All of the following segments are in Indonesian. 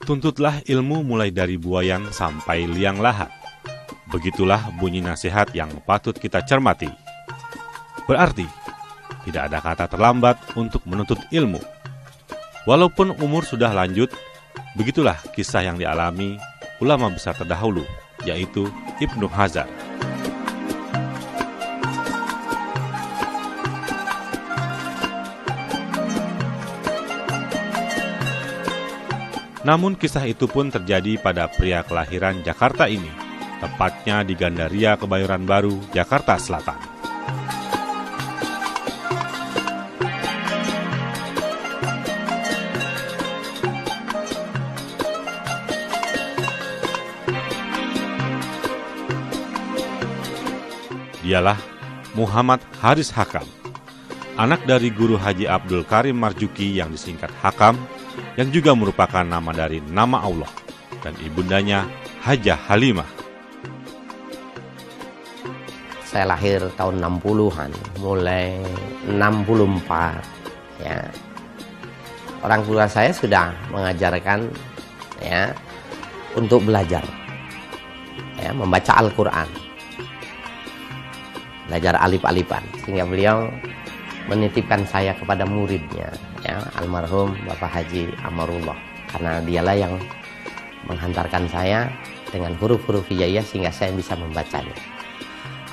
Tuntutlah ilmu mulai dari buayan sampai liang lahat. Begitulah bunyi nasihat yang patut kita cermati. Berarti, tidak ada kata terlambat untuk menuntut ilmu. Walaupun umur sudah lanjut, begitulah kisah yang dialami ulama besar terdahulu, yaitu Ibnu Hazar. Namun kisah itu pun terjadi pada pria kelahiran Jakarta ini, tepatnya di Gandaria Kebayoran Baru, Jakarta Selatan. Dialah Muhammad Haris Hakam, anak dari guru Haji Abdul Karim Marjuki yang disingkat Hakam, yang juga merupakan nama dari nama Allah, dan ibundanya Hajah Halimah. Saya lahir tahun 60-an, mulai 64. Ya. Orang tua saya sudah mengajarkan ya untuk belajar, ya, membaca Al-Quran, belajar alif-alifan, sehingga beliau menitipkan saya kepada muridnya, ya, almarhum Bapak Haji Amarullah, karena dialah yang menghantarkan saya dengan huruf-huruf hijaiyah sehingga saya bisa membacanya.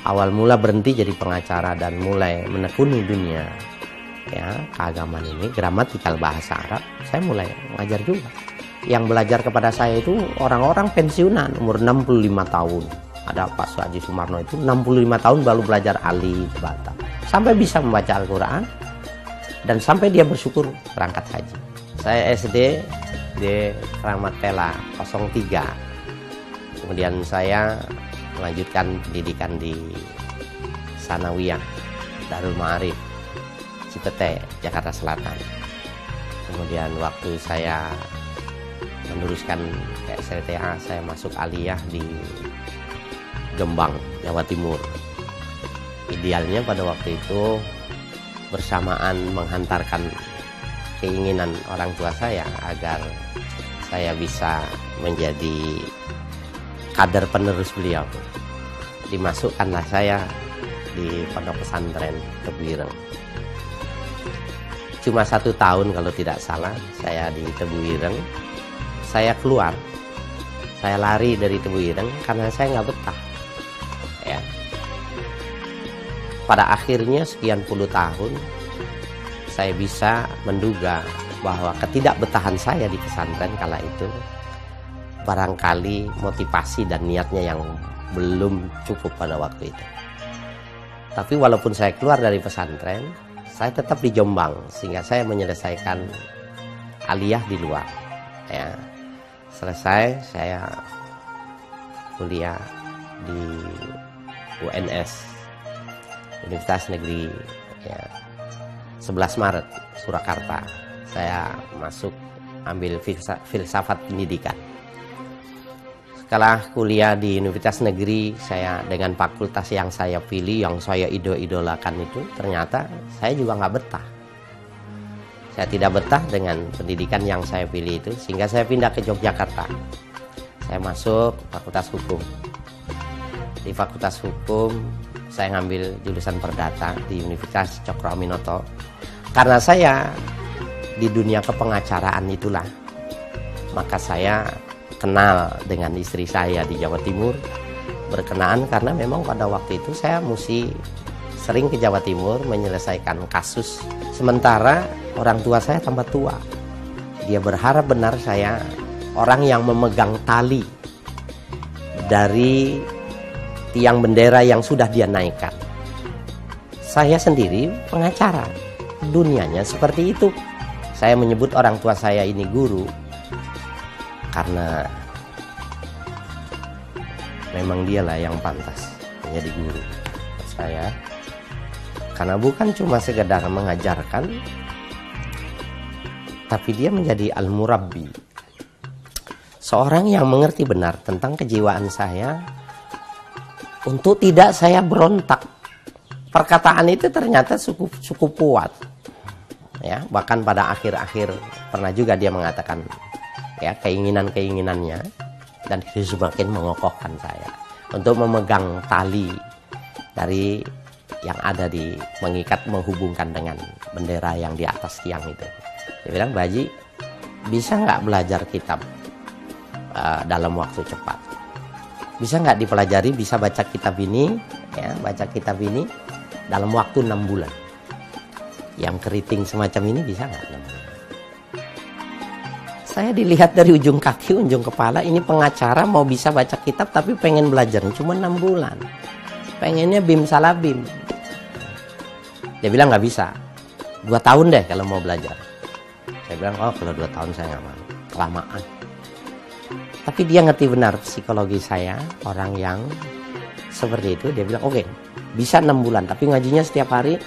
Awal mula berhenti jadi pengacara dan mulai menekuni dunia ya keagamaan ini, gramatikal bahasa Arab, saya mulai mengajar juga. Yang belajar kepada saya itu orang-orang pensiunan umur 65 tahun. Ada Pak Haji Sumarno itu 65 tahun baru belajar alif bata, sampai bisa membaca Al-Quran dan sampai dia bersyukur berangkat haji. Saya SD di Keramat Pela 03. Kemudian saya melanjutkan pendidikan di Sanawiyah Darul Ma'arif Cipete, Jakarta Selatan. Kemudian waktu saya meneruskan ke SLTA, saya masuk aliyah di Jombang, Jawa Timur. Idealnya pada waktu itu bersamaan menghantarkan keinginan orang tua saya agar saya bisa menjadi kader penerus beliau. Dimasukkanlah saya di pondok pesantren Tebuireng. Cuma 1 tahun kalau tidak salah saya di Tebuireng. Saya keluar, saya lari dari Tebuireng karena saya nggak betah. Ya. Pada akhirnya sekian puluh tahun saya bisa menduga bahwa ketidakbetahan saya di pesantren kala itu barangkali motivasi dan niatnya yang belum cukup pada waktu itu. Tapi walaupun saya keluar dari pesantren, saya tetap di Jombang sehingga saya menyelesaikan aliyah di luar. Ya. Selesai saya kuliah di UNS, Universitas Negeri ya, 11 Maret, Surakarta. Saya masuk ambil filsafat pendidikan. Setelah kuliah di Universitas Negeri, saya dengan fakultas yang saya pilih, yang saya idolakan itu, ternyata saya juga nggak betah. Saya tidak betah dengan pendidikan yang saya pilih itu, sehingga saya pindah ke Yogyakarta. Saya masuk Fakultas Hukum. Di Fakultas Hukum, saya ngambil jurusan Perdata di Universitas Cokro Aminoto. Karena saya di dunia kepengacaraan itulah, maka saya kenal dengan istri saya di Jawa Timur. Berkenaan karena memang pada waktu itu saya mesti sering ke Jawa Timur menyelesaikan kasus. Sementara orang tua saya tambah tua. Dia berharap benar saya orang yang memegang tali dari tiang bendera yang sudah dia naikkan. Saya sendiri pengacara, dunianya seperti itu. Saya menyebut orang tua saya ini guru karena memang dialah yang pantas menjadi guru saya. Karena bukan cuma sekedar mengajarkan, tapi dia menjadi al-murabbi. Seorang yang mengerti benar tentang kejiwaan saya, untuk tidak saya berontak. Perkataan itu ternyata cukup kuat. Ya, bahkan pada akhir-akhir pernah juga dia mengatakan, ya keinginan-keinginannya, dan itu semakin mengokohkan saya untuk memegang tali dari yang ada di mengikat, menghubungkan dengan bendera yang di atas tiang itu. Dia bilang, Pak Haji, bisa nggak belajar kitab dalam waktu cepat? Bisa nggak dipelajari, bisa baca kitab ini, ya, baca kitab ini dalam waktu 6 bulan. Yang keriting semacam ini bisa nggak 6 bulan? Saya dilihat dari ujung kaki, ujung kepala, ini pengacara mau bisa baca kitab tapi pengen belajar cuma 6 bulan. Pengennya bim salah bim. Dia bilang nggak bisa, 2 tahun deh kalau mau belajar. Saya bilang, oh kalau 2 tahun saya nggak mau, kelamaan. Tapi dia ngerti benar psikologi saya, orang yang seperti itu. Dia bilang, oke, bisa 6 bulan, tapi ngajinya setiap hari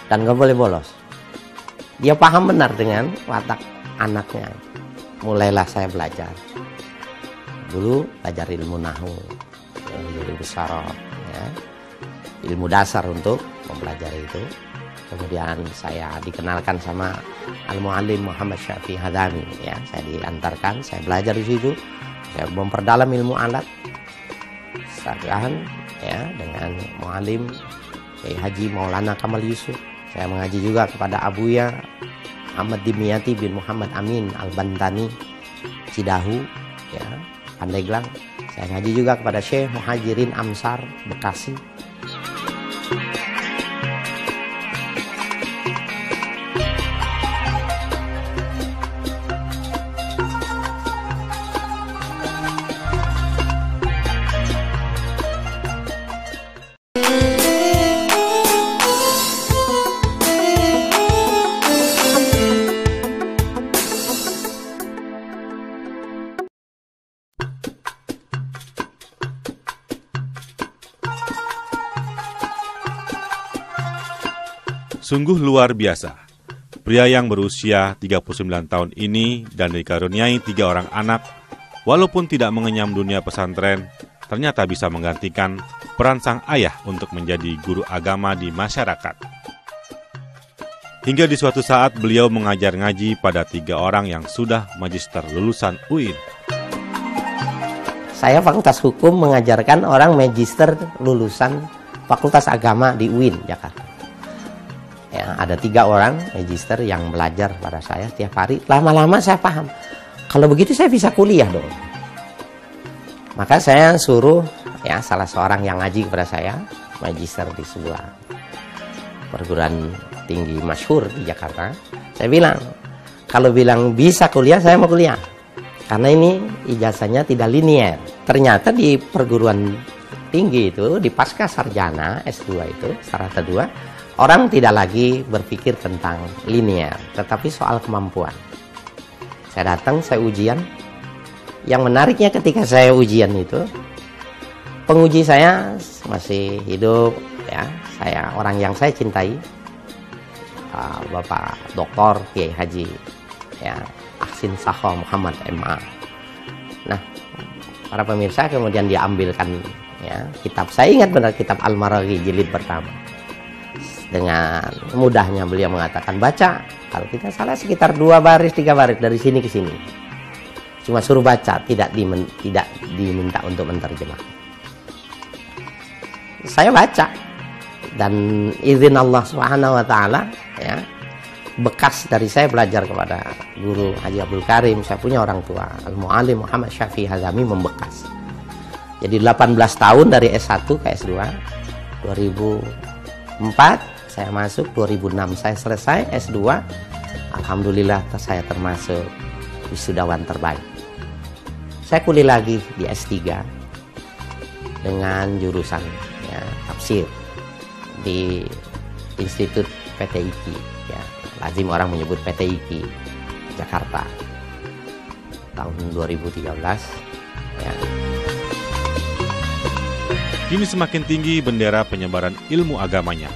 dan nggak boleh bolos. Dia paham benar dengan watak anaknya. Mulailah saya belajar. Dulu belajar ilmu nahwu, ilmu besarot, ya, ilmu dasar untuk mempelajari itu. Kemudian saya dikenalkan sama Al-Muallim Muhammad Syafi'i Hadami, ya, saya diantarkan, saya belajar di situ, saya memperdalam ilmu alat. Setelah ya dengan Muallim Kiai Haji Maulana Kamal Yusuf, saya mengaji juga kepada Abuya Muhammad Dimyati bin Muhammad Amin Al-Bantani Cidahu, ya, Pandeglang. Saya ngaji juga kepada Syekh Muhajirin Amsar Bekasi. Sungguh luar biasa. Pria yang berusia 39 tahun ini dan dikaruniai 3 orang anak, walaupun tidak mengenyam dunia pesantren, ternyata bisa menggantikan peran sang ayah untuk menjadi guru agama di masyarakat. Hingga di suatu saat beliau mengajar ngaji pada 3 orang yang sudah magister lulusan UIN. Saya Fakultas Hukum mengajarkan orang magister lulusan Fakultas Agama di UIN Jakarta. Ya, ada 3 orang magister yang belajar pada saya setiap hari. Lama-lama saya paham, kalau begitu saya bisa kuliah dong. Maka saya suruh, ya, salah seorang yang ngaji kepada saya, magister di sebuah perguruan tinggi masyhur di Jakarta. Saya bilang, kalau bilang bisa kuliah, saya mau kuliah. Karena ini ijazahnya tidak linier. Ternyata di perguruan tinggi itu, di pasca sarjana S2 itu, sarjana 2, orang tidak lagi berpikir tentang linear, tetapi soal kemampuan. Saya datang, saya ujian. Yang menariknya ketika saya ujian itu, penguji saya masih hidup, ya, saya orang yang saya cintai, Bapak Dr. Kiai Haji, ya, Ahsin Sakho Muhammad MA. Nah, para pemirsa, kemudian dia ambilkan, ya, kitab. Saya ingat benar kitab Al-Maraghi jilid pertama. Dengan mudahnya beliau mengatakan, baca, kalau tidak salah sekitar 2 baris 3 baris dari sini ke sini. Cuma suruh baca, tidak diminta untuk menerjemah. Saya baca, dan izin Allah Subhanahu wa taala, ya, bekas dari saya belajar kepada guru Haji Abdul Karim. Saya punya orang tua, Al-Muallim Muhammad Syafi'i Hadami, membekas. Jadi 18 tahun dari S1 ke S2. 2004 saya masuk, 2006 saya selesai S2. Alhamdulillah saya termasuk wisudawan terbaik. Saya kuliah lagi di S3 dengan jurusan, ya, tafsir di Institut PT IKI, ya, lazim orang menyebut PT IKI Jakarta, tahun 2013, ya. Kini semakin tinggi bendera penyebaran ilmu agamanya.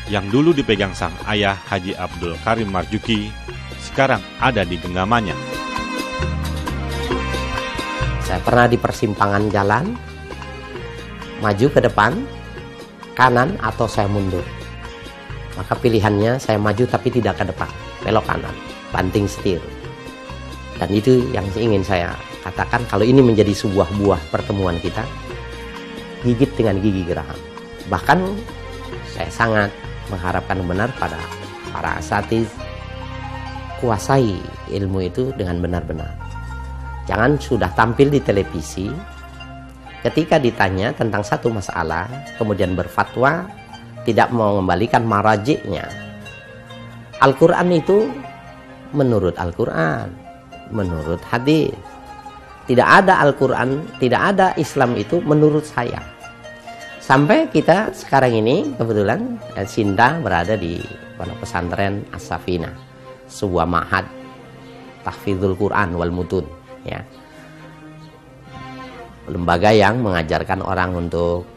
Yang dulu dipegang sang ayah Haji Abdul Karim Marjuki, sekarang ada di genggamannya. Saya pernah di persimpangan jalan, maju ke depan, kanan, atau saya mundur. Maka pilihannya saya maju tapi tidak ke depan, belok kanan, banting setir. Dan itu yang ingin saya katakan, kalau ini menjadi sebuah buah pertemuan kita, gigit dengan gigi geram. Bahkan saya sangat mengharapkan benar pada para asatiz, kuasai ilmu itu dengan benar-benar. Jangan sudah tampil di televisi, ketika ditanya tentang satu masalah, kemudian berfatwa, tidak mau mengembalikan marajiknya. Al-Quran itu menurut Al-Quran, menurut hadis. Tidak ada Al-Quran, tidak ada Islam itu menurut saya. Sampai kita sekarang ini kebetulan Sinta berada di pondok pesantren As-Safinah, sebuah ma'had tahfidzul Quran wal mutun, ya. Lembaga yang mengajarkan orang untuk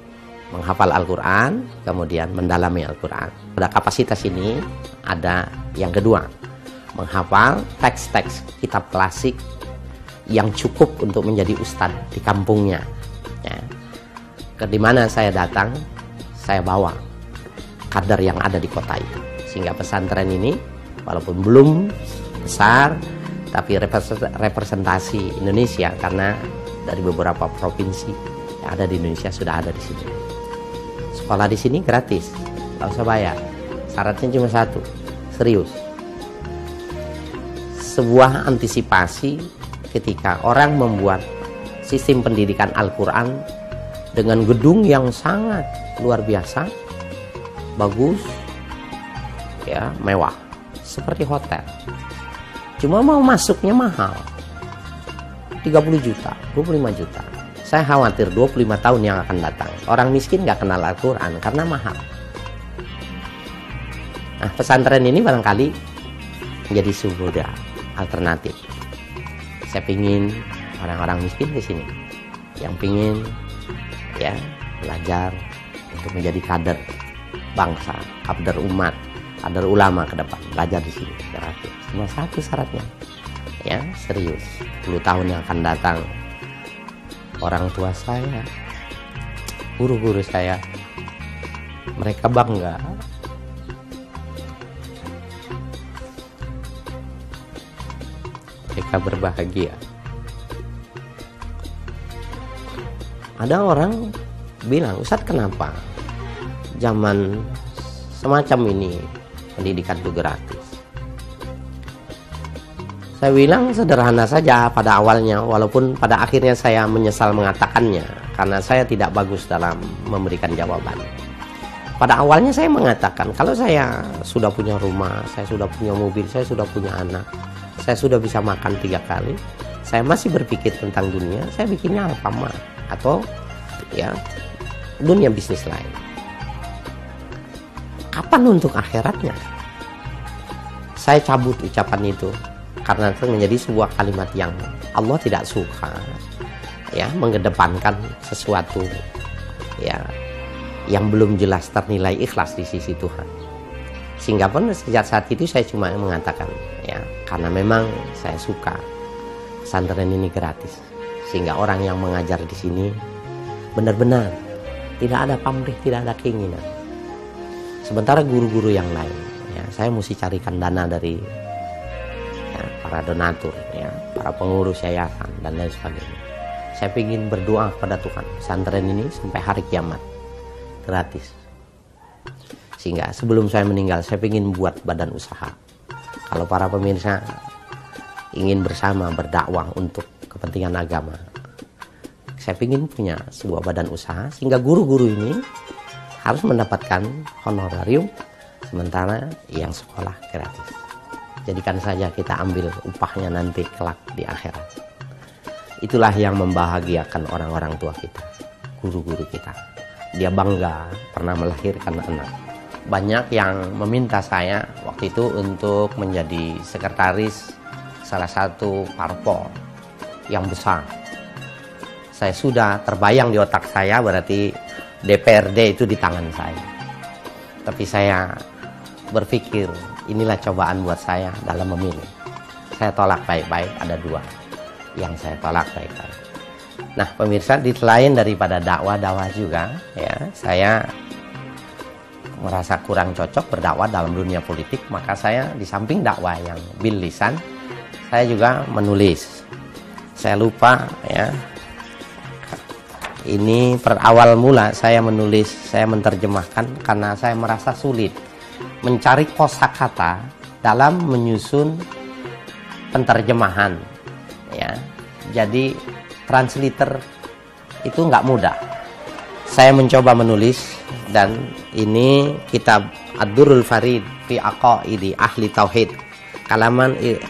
menghafal Al-Quran, kemudian mendalami Al-Quran. Pada kapasitas ini ada yang kedua, menghafal teks-teks kitab klasik yang cukup untuk menjadi ustadz di kampungnya, ya. Di mana saya datang, saya bawa kader yang ada di kota itu, sehingga pesantren ini walaupun belum besar, tapi representasi Indonesia, karena dari beberapa provinsi yang ada di Indonesia sudah ada di sini. Sekolah di sini gratis, nggak usah bayar. Syaratnya cuma satu, serius. Sebuah antisipasi ketika orang membuat sistem pendidikan Al-Quran dengan gedung yang sangat luar biasa, bagus, ya, mewah, seperti hotel. Cuma mau masuknya mahal, 30 juta, 25 juta. Saya khawatir 25 tahun yang akan datang, orang miskin nggak kenal Al-Quran karena mahal. Nah, pesantren ini barangkali menjadi sebuah alternatif. Saya pingin orang-orang miskin di sini, yang pingin, ya, belajar untuk menjadi kader bangsa, kader umat, kader ulama ke depan, belajar di sini gratis. Cuma satu syaratnya, ya, serius. 10 tahun yang akan datang, orang tua saya, guru-guru saya, mereka bangga. Mereka berbahagia. Ada orang bilang, Ustadz, kenapa zaman semacam ini pendidikan itu gratis? Saya bilang sederhana saja pada awalnya, walaupun pada akhirnya saya menyesal mengatakannya, karena saya tidak bagus dalam memberikan jawaban. Pada awalnya saya mengatakan, kalau saya sudah punya rumah, saya sudah punya mobil, saya sudah punya anak, saya sudah bisa makan 3 kali, saya masih berpikir tentang dunia, saya bikinnya Alfamart atau, ya, dunia bisnis lain. Kapan untuk akhiratnya? Saya cabut ucapan itu karena itu menjadi sebuah kalimat yang Allah tidak suka, ya, mengedepankan sesuatu, ya, yang belum jelas ternilai ikhlas di sisi Tuhan. Sehingga pun sejak saat itu saya cuma mengatakan, ya, karena memang saya suka pesantren ini gratis, sehingga orang yang mengajar di sini benar-benar tidak ada pamrih, tidak ada keinginan. Sementara guru-guru yang lain, ya, saya mesti carikan dana dari, ya, para donatur, ya, para pengurus yayasan dan lain sebagainya. Saya ingin berdoa kepada Tuhan, pesantren ini sampai hari kiamat gratis. Sehingga sebelum saya meninggal, saya ingin buat badan usaha. Kalau para pemirsa ingin bersama berdakwah untuk kepentingan agama, saya ingin punya sebuah badan usaha sehingga guru-guru ini harus mendapatkan honorarium, sementara yang sekolah gratis. Jadikan saja kita ambil upahnya nanti kelak di akhirat. Itulah yang membahagiakan orang-orang tua kita, guru-guru kita. Dia bangga pernah melahirkan anak. Banyak yang meminta saya waktu itu untuk menjadi sekretaris salah satu parpol yang besar. Saya sudah terbayang di otak saya, berarti DPRD itu di tangan saya. Tapi saya berpikir, inilah cobaan buat saya dalam memilih. Saya tolak baik-baik, ada 2 yang saya tolak baik-baik. Nah, pemirsa, di selain daripada dakwah juga, ya, saya merasa kurang cocok berdakwah dalam dunia politik, maka saya di samping dakwah yang bil lisan, saya juga menulis. Saya lupa ya. Ini awal mula saya menulis, saya menerjemahkan karena saya merasa sulit mencari kosakata dalam menyusun penterjemahan ya. Jadi translator itu nggak mudah. Saya mencoba menulis, dan ini kitab Ad-Durrul Farid fi Aqaidi Ahli Tauhid,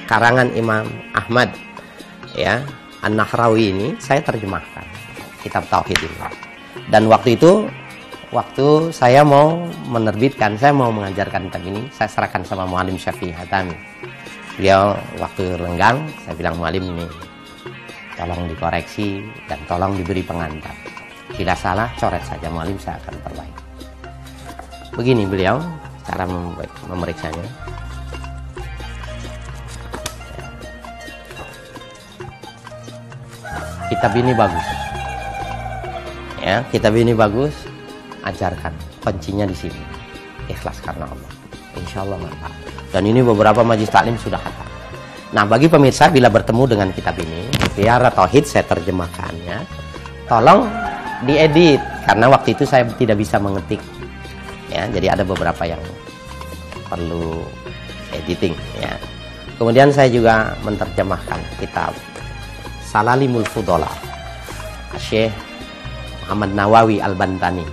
karangan Imam Ahmad ya, An-Nahrawi, ini saya terjemahkan kitab tauhid ini. Dan waktu itu, waktu saya mau menerbitkan, saya mau mengajarkan kitab ini, saya serahkan sama Muallim Syafi'i Hatami. Beliau waktu lenggang, saya bilang, Muallim ini tolong dikoreksi dan tolong diberi pengantar. Bila salah, coret saja Muallim, saya akan perbaiki. Begini beliau cara memeriksanya. Kitab ini bagus. Ya, kitab ini bagus. Ajarkan. Kuncinya di sini. Ikhlas karena Allah. Insya Allah mantap. Dan ini beberapa majlis taklim sudah khatam. Nah, bagi pemirsa, bila bertemu dengan kitab ini, Biara Tauhid saya terjemahkannya. Tolong diedit, karena waktu itu saya tidak bisa mengetik. Ya, jadi ada beberapa yang perlu editing. Ya. Kemudian saya juga menerjemahkan kitab Salalimul Fudola, Syekh Muhammad Nawawi Al-Bantani.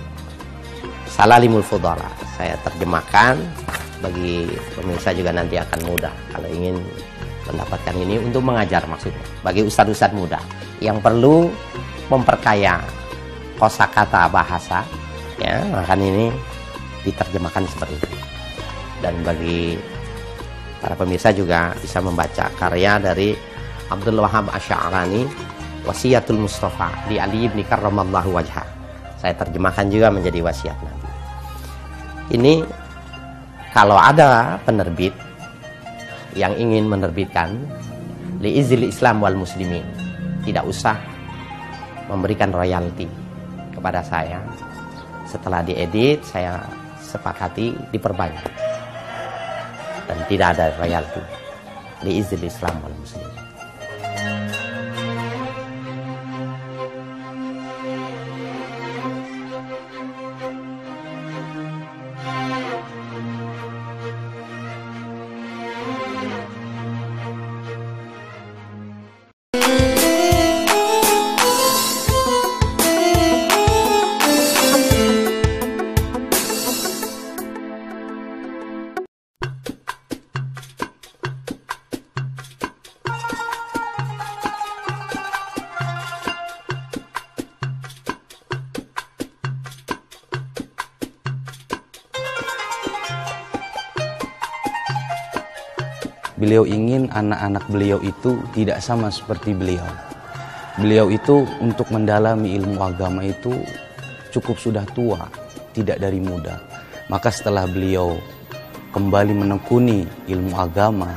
Salalimul Fudola saya terjemahkan, bagi pemirsa juga nanti akan mudah kalau ingin mendapatkan ini untuk mengajar, maksudnya bagi ustadz-ustadz muda yang perlu memperkaya kosakata bahasa ya, maka ini diterjemahkan seperti itu. Dan bagi para pemirsa juga bisa membaca karya dari Abdul Wahab Asy'arani, Wasiyatul Mustafa di Ali ibn Karramallahu wajhah. Saya terjemahkan juga menjadi wasiat Nabi. Ini kalau ada penerbit yang ingin menerbitkan liizil Islam wal Muslimin, tidak usah memberikan royalti kepada saya. Setelah diedit, saya sepakati diperbanyak dan tidak ada royalti. Liizil Islam wal Muslimin. Beliau ingin anak-anak beliau itu tidak sama seperti beliau. Beliau itu untuk mendalami ilmu agama itu cukup sudah tua, tidak dari muda. Maka setelah beliau kembali menekuni ilmu agama,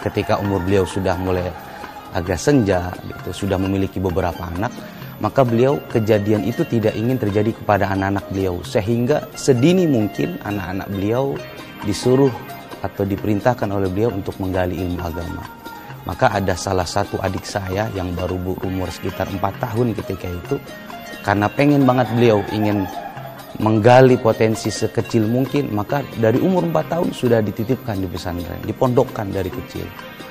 ketika umur beliau sudah mulai agak senja, gitu, sudah memiliki beberapa anak, maka beliau kejadian itu tidak ingin terjadi kepada anak-anak beliau. Sehingga sedini mungkin anak-anak beliau disuruh atau diperintahkan oleh beliau untuk menggali ilmu agama. Maka ada salah satu adik saya yang baru berumur sekitar 4 tahun ketika itu, karena pengen banget beliau ingin menggali potensi sekecil mungkin, maka dari umur 4 tahun sudah dititipkan di pesantren, dipondokkan dari kecil.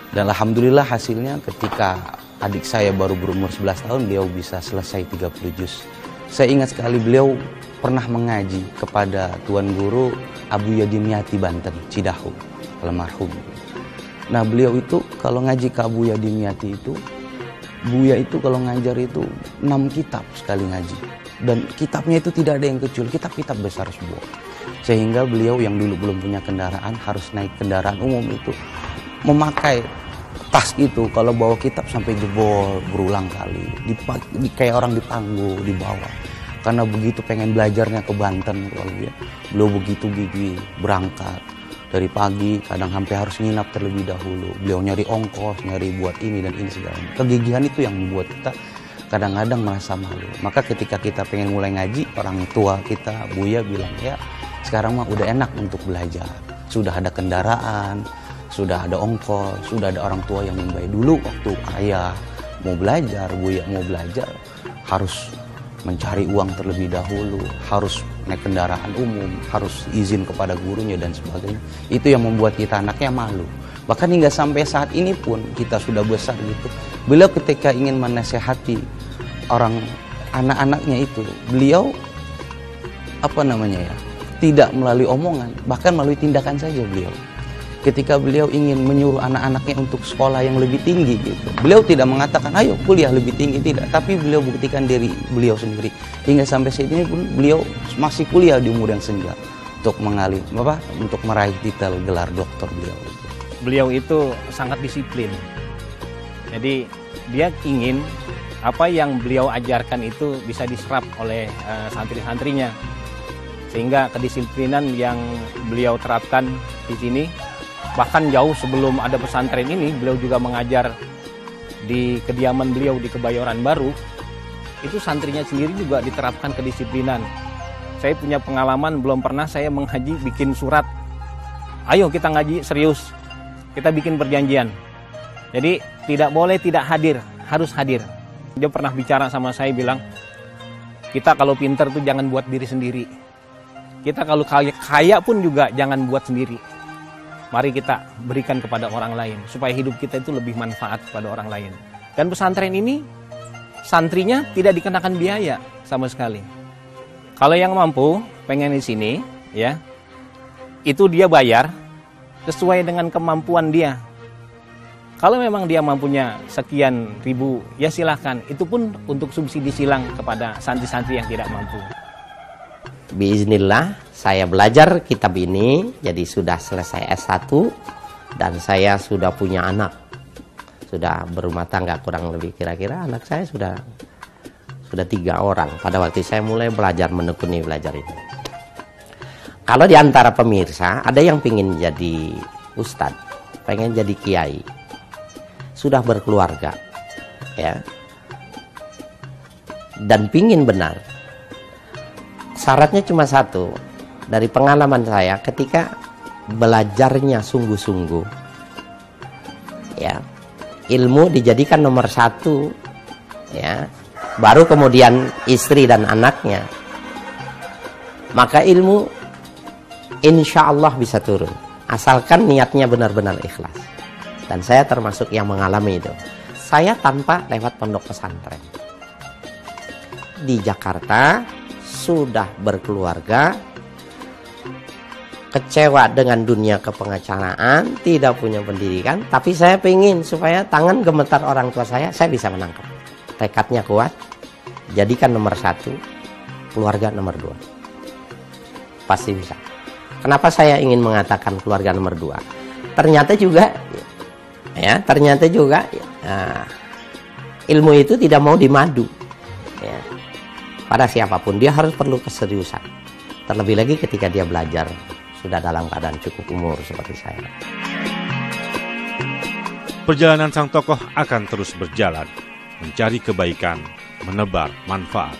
Dan alhamdulillah hasilnya ketika adik saya baru berumur 11 tahun, beliau bisa selesai 30 juz. Saya ingat sekali beliau pernah mengaji kepada Tuan Guru Abu Yadimyati Banten, Cidahu, almarhum. Nah beliau itu kalau ngaji ke Abu Yadimyati itu, Buya itu kalau ngajar itu 6 kitab sekali ngaji. Dan kitabnya itu tidak ada yang kecil, kitab-kitab besar semua. Sehingga beliau yang dulu belum punya kendaraan harus naik kendaraan umum itu, memakai tas itu, kalau bawa kitab sampai jebol berulang kali. Kayak orang dipanggu, di bawah. Karena begitu pengen belajarnya ke Banten, kalau dia beliau begitu gigih berangkat dari pagi, kadang sampai harus nginap terlebih dahulu. Beliau nyari ongkos, nyari buat ini dan ini segala. Kegigihan itu yang membuat kita kadang-kadang merasa malu. Maka ketika kita pengen mulai ngaji, orang tua kita, Buya bilang, ya sekarang mah udah enak untuk belajar. Sudah ada kendaraan, sudah ada ongkos, sudah ada orang tua yang membayar. Dulu waktu ayah mau belajar, Buya mau belajar, harus mencari uang terlebih dahulu, harus naik kendaraan umum, harus izin kepada gurunya dan sebagainya. Itu yang membuat kita anaknya malu. Bahkan hingga sampai saat ini pun kita sudah besar gitu. Beliau ketika ingin menasehati anak-anaknya itu, beliau tidak melalui omongan, bahkan melalui tindakan saja beliau. Ketika beliau ingin menyuruh anak-anaknya untuk sekolah yang lebih tinggi gitu, beliau tidak mengatakan ayo kuliah lebih tinggi, tidak, tapi beliau buktikan diri beliau sendiri. Hingga sampai saat ini pun beliau masih kuliah di umur yang senja untuk untuk meraih titel gelar doktor beliau. Beliau itu sangat disiplin. Jadi dia ingin apa yang beliau ajarkan itu bisa diserap oleh santri-santrinya. Sehingga kedisiplinan yang beliau terapkan di sini, bahkan jauh sebelum ada pesantren ini, beliau juga mengajar di kediaman beliau di Kebayoran Baru. Itu santrinya sendiri juga diterapkan kedisiplinan. Saya punya pengalaman, belum pernah saya menghaji bikin surat, ayo kita ngaji serius, kita bikin perjanjian. Jadi tidak boleh tidak hadir, harus hadir. Dia pernah bicara sama saya, bilang, kita kalau pinter tuh jangan buat diri sendiri. Kita kalau kaya pun juga jangan buat sendiri. Mari kita berikan kepada orang lain, supaya hidup kita itu lebih manfaat kepada orang lain. Dan pesantren ini, santrinya tidak dikenakan biaya sama sekali. Kalau yang mampu, pengen di sini, ya, itu dia bayar sesuai dengan kemampuan dia. Kalau memang dia mampunya sekian ribu, ya silahkan. Itu pun untuk subsidi silang kepada santri-santri yang tidak mampu. Biiznillah saya belajar kitab ini, jadi sudah selesai S1 dan saya sudah punya anak, sudah berumah tangga, kurang lebih kira-kira anak saya sudah 3 orang pada waktu saya mulai belajar, menekuni belajar ini. Kalau di antara pemirsa ada yang pengen jadi ustadz, pengen jadi kiai, sudah berkeluarga, ya, dan pingin benar, syaratnya cuma satu. Dari pengalaman saya, ketika belajarnya sungguh-sungguh, ya, ilmu dijadikan nomor 1, ya, baru kemudian istri dan anaknya, maka ilmu insya Allah bisa turun, asalkan niatnya benar-benar ikhlas. Dan saya termasuk yang mengalami itu. Saya tanpa lewat pondok pesantren di Jakarta, sudah berkeluarga, kecewa dengan dunia kepengacaraan, tidak punya pendidikan, tapi saya pengen supaya tangan gemetar orang tua saya bisa menangkap. Tekadnya kuat, jadikan nomor 1, keluarga nomor 2. Pasti bisa. Kenapa saya ingin mengatakan keluarga nomor 2? Ternyata juga, ilmu itu tidak mau dimadu. Ya. Pada siapapun, dia harus perlu keseriusan. Terlebih lagi ketika dia belajar sudah dalam keadaan cukup umur seperti saya. Perjalanan sang tokoh akan terus berjalan, mencari kebaikan, menebar manfaat.